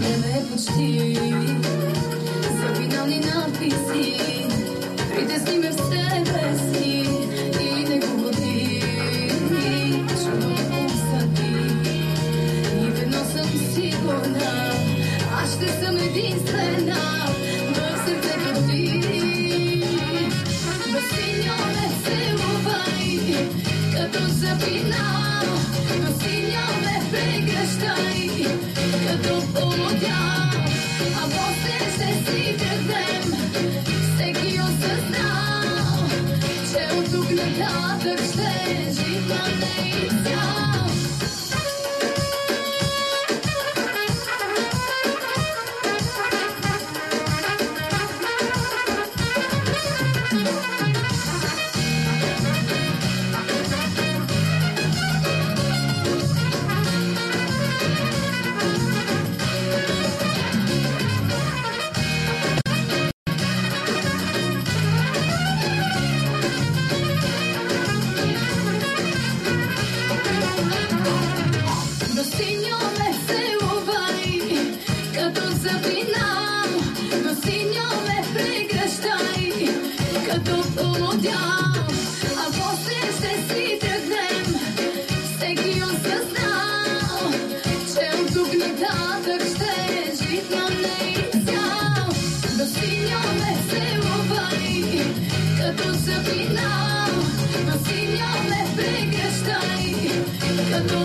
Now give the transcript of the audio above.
време почти за финални надписи. Притесни ме в себе си и не го води. Чудо ме усъди и в едно съм сигурна, аз ще съм единствена в сърцето ти. Синьо ме целувай, като за финал. Синьо ме прегръщай, като полудял. А после ще си тръгнем, всеки осъзнал, че от тук нататък ще жива не изцял. А после ще си тръгнем, всеки осъзнал, че от тук нататък ще житна не изцял. До синьо ме целувай, като за финал. До синьо ме прегръщай, като